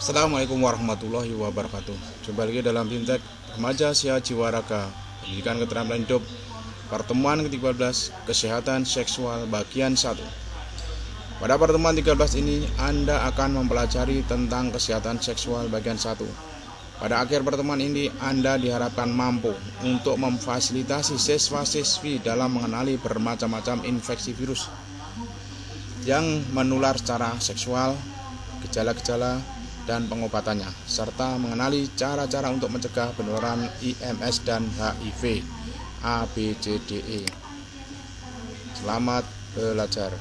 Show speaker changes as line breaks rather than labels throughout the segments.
Assalamualaikum warahmatullahi wabarakatuh. Jumpa lagi dalam Fintech Remaja Sia Jiwaraka, Pendidikan Keterampilan Hidup, pertemuan ke-13, Kesehatan Seksual bagian 1. Pada pertemuan 13 ini, Anda akan mempelajari tentang kesehatan seksual bagian 1. Pada akhir pertemuan ini, Anda diharapkan mampu untuk memfasilitasi siswa-siswi dalam mengenali bermacam-macam infeksi virus yang menular secara seksual, gejala-gejala, dan pengobatannya, serta mengenali cara-cara untuk mencegah penularan IMS dan HIV, ABCDE. Selamat belajar.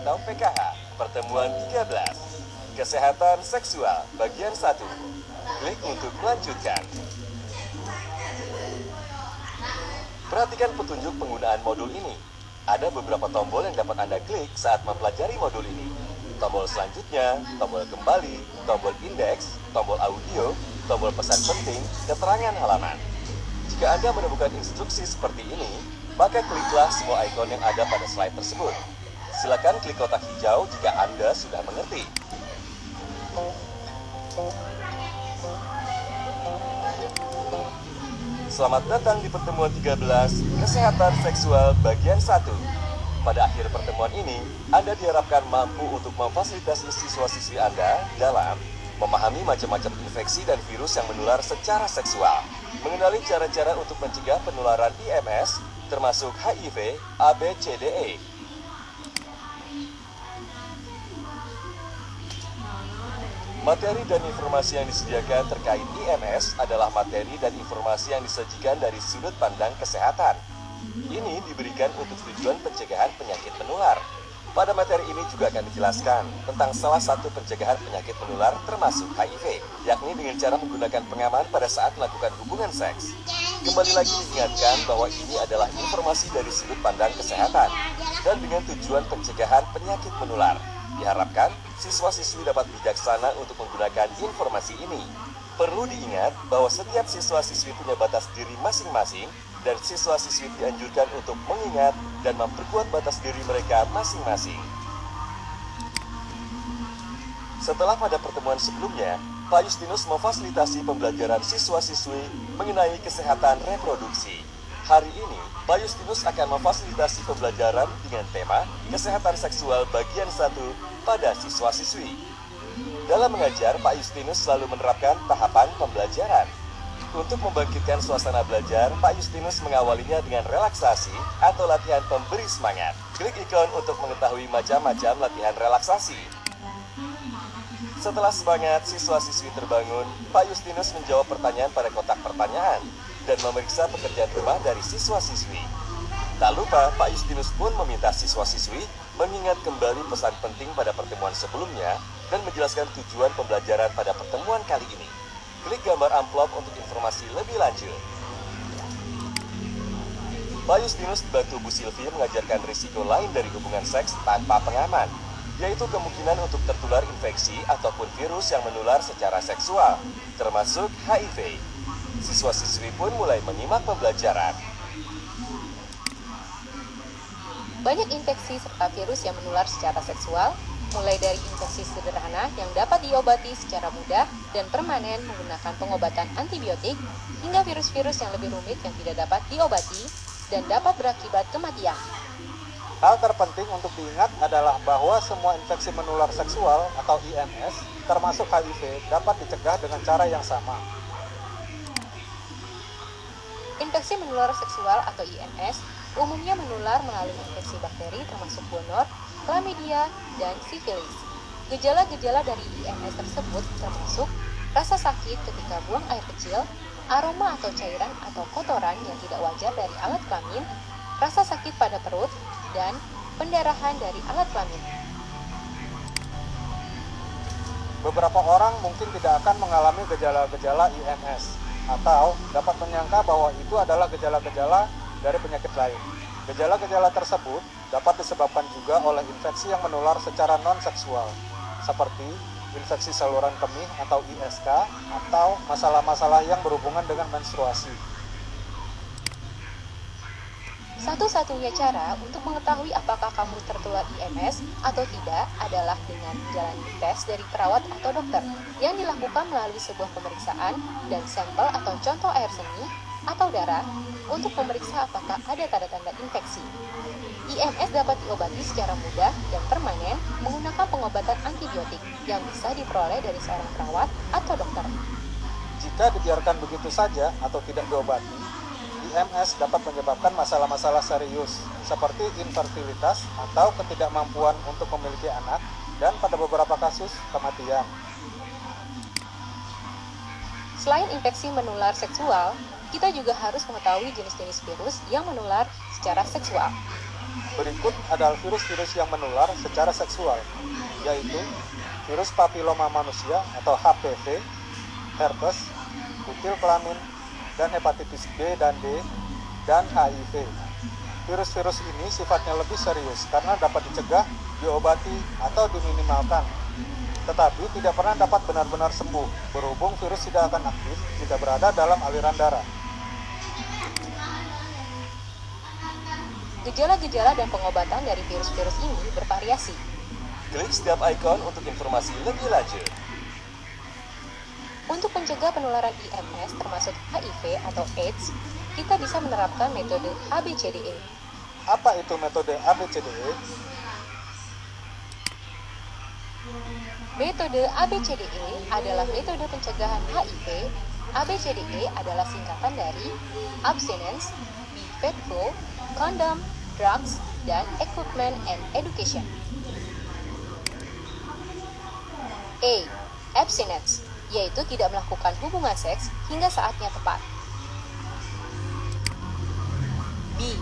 Atau PKH, pertemuan 13, Kesehatan Seksual bagian 1. Klik untuk melanjutkan. Perhatikan petunjuk penggunaan modul ini. Ada beberapa tombol yang dapat Anda klik saat mempelajari modul ini. Tombol selanjutnya, tombol kembali, tombol indeks, tombol audio, tombol pesan penting, keterangan halaman. Jika Anda menemukan instruksi seperti ini, maka kliklah semua ikon yang ada pada slide tersebut. Silakan klik kotak hijau jika Anda sudah mengerti. Selamat datang di pertemuan 13, Kesehatan Seksual bagian 1. Pada akhir pertemuan ini, Anda diharapkan mampu untuk memfasilitasi siswa-siswi Anda dalam memahami macam-macam infeksi dan virus yang menular secara seksual, mengenali cara-cara untuk mencegah penularan IMS, termasuk HIV, ABCDE. Materi dan informasi yang disediakan terkait IMS adalah materi dan informasi yang disajikan dari sudut pandang kesehatan. Ini diberikan untuk tujuan pencegahan penyakit menular. Pada materi ini juga akan dijelaskan tentang salah satu pencegahan penyakit menular termasuk HIV, yakni dengan cara menggunakan pengaman pada saat melakukan hubungan seks. Kembali lagi diingatkan bahwa ini adalah informasi dari sudut pandang kesehatan dan dengan tujuan pencegahan penyakit menular. Diharapkan siswa-siswi dapat bijaksana untuk menggunakan informasi ini. Perlu diingat bahwa setiap siswa-siswi punya batas diri masing-masing dan siswa-siswi dianjurkan untuk mengingat dan memperkuat batas diri mereka masing-masing. Setelah pada pertemuan sebelumnya, Pak Justinus memfasilitasi pembelajaran siswa-siswi mengenai kesehatan reproduksi. Hari ini, Pak Justinus akan memfasilitasi pembelajaran dengan tema Kesehatan Seksual bagian 1 pada siswa-siswi. Dalam mengajar, Pak Justinus selalu menerapkan tahapan pembelajaran. Untuk membangkitkan suasana belajar, Pak Justinus mengawalinya dengan relaksasi atau latihan pemberi semangat. Klik ikon untuk mengetahui macam-macam latihan relaksasi. Setelah semangat, siswa-siswi terbangun, Pak Justinus menjawab pertanyaan pada kotak pertanyaan dan memeriksa pekerjaan rumah dari siswa-siswi. Tak lupa, Pak Justinus pun meminta siswa-siswi mengingat kembali pesan penting pada pertemuan sebelumnya dan menjelaskan tujuan pembelajaran pada pertemuan kali ini. Klik gambar amplop untuk informasi lebih lanjut. Pak Justinus dibantu Bu Silvi mengajarkan risiko lain dari hubungan seks tanpa pengaman, yaitu kemungkinan untuk tertular infeksi ataupun virus yang menular secara seksual, termasuk HIV. Siswa-siswi pun mulai menyimak pembelajaran.
Banyak infeksi serta virus yang menular secara seksual, mulai dari infeksi sederhana yang dapat diobati secara mudah dan permanen menggunakan pengobatan antibiotik, hingga virus-virus yang lebih rumit yang tidak dapat diobati dan dapat berakibat kematian.
Hal terpenting untuk diingat adalah bahwa semua infeksi menular seksual atau IMS, termasuk HIV, dapat dicegah dengan cara yang sama.
Infeksi menular seksual atau IMS umumnya menular melalui infeksi bakteri termasuk gonor, chlamydia, dan sifilis. Gejala-gejala dari IMS tersebut termasuk rasa sakit ketika buang air kecil, aroma atau cairan atau kotoran yang tidak wajar dari alat kelamin, rasa sakit pada perut, dan pendarahan dari alat kelamin.
Beberapa orang mungkin tidak akan mengalami gejala-gejala IMS atau dapat menyangka bahwa itu adalah gejala-gejala dari penyakit lain. Gejala-gejala tersebut dapat disebabkan juga oleh infeksi yang menular secara non-seksual, seperti infeksi saluran kemih atau ISK, atau masalah-masalah yang berhubungan dengan menstruasi.
Satu-satunya cara untuk mengetahui apakah kamu tertular IMS atau tidak adalah dengan menjalani tes dari perawat atau dokter yang dilakukan melalui sebuah pemeriksaan dan sampel atau contoh air seni atau darah untuk memeriksa apakah ada tanda-tanda infeksi. IMS dapat diobati secara mudah dan permanen menggunakan pengobatan antibiotik yang bisa diperoleh dari seorang perawat atau dokter.
Jika dibiarkan begitu saja atau tidak diobati, IMS dapat menyebabkan masalah-masalah serius seperti infertilitas atau ketidakmampuan untuk memiliki anak dan pada beberapa kasus kematian.
Selain infeksi menular seksual, kita juga harus mengetahui jenis-jenis virus yang menular secara seksual.
Berikut adalah virus-virus yang menular secara seksual, yaitu virus papiloma manusia atau HPV, herpes, kutil kelamin, dan hepatitis B dan D, dan HIV. Virus-virus ini sifatnya lebih serius karena dapat dicegah, diobati, atau diminimalkan, tetapi tidak pernah dapat benar-benar sembuh, berhubung virus tidak akan aktif jika berada dalam aliran darah.
Gejala-gejala dan pengobatan dari virus-virus ini bervariasi.
Klik setiap ikon untuk informasi lebih lanjut.
Untuk mencegah penularan IMS termasuk HIV atau AIDS, kita bisa menerapkan metode ABCDE.
Apa itu metode ABCDE?
Metode ABCDE adalah metode pencegahan HIV. ABCDE adalah singkatan dari abstinence, be faithful, condom, drugs, dan equipment and education. A. Abstinence, yaitu tidak melakukan hubungan seks hingga saatnya tepat. B.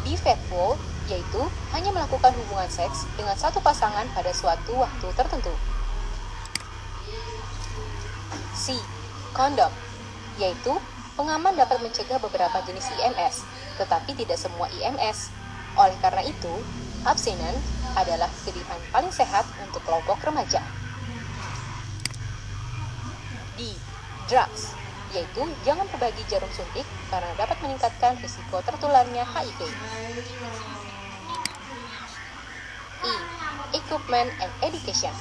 Be faithful, yaitu hanya melakukan hubungan seks dengan satu pasangan pada suatu waktu tertentu. C. Kondom, yaitu pengaman dapat mencegah beberapa jenis IMS, tetapi tidak semua IMS. Oleh karena itu, abstinence adalah pilihan paling sehat untuk kelompok remaja. D. Drugs, yaitu jangan berbagi jarum suntik karena dapat meningkatkan risiko tertularnya HIV. E. Equipment and education,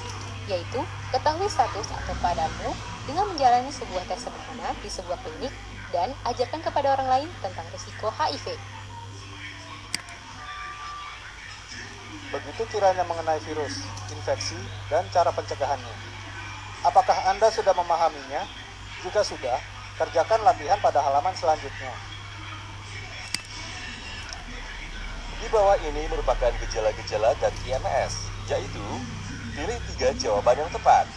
yaitu ketahui status atau padamu dengan menjalani sebuah tes sederhana di sebuah klinik dan ajarkan kepada orang lain tentang risiko HIV.
Begitu kiranya mengenai virus, infeksi, dan cara pencegahannya. Apakah Anda sudah memahaminya? Jika sudah, kerjakan latihan pada halaman selanjutnya.
Di bawah ini merupakan gejala-gejala dari IMS, yaitu pilih 3 jawaban yang tepat.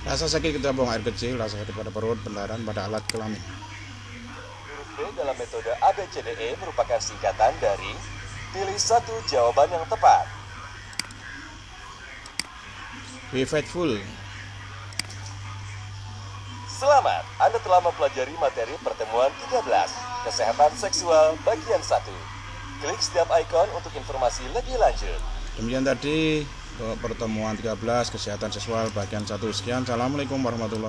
Rasa sakit ketika buang air kecil, rasa sakit pada perut, pendarahan pada alat kelamin.
Huruf B dalam metode ABCDE merupakan singkatan dari pilih 1 jawaban yang tepat.
Be faithful.
Selamat, Anda telah mempelajari materi pertemuan 13, Kesehatan Seksual bagian 1. Klik setiap ikon untuk informasi lebih lanjut.
Demikian tadi pertemuan 13 kesehatan seksual bagian 1. Sekian, assalamualaikum warahmatullahi wabarakatuh.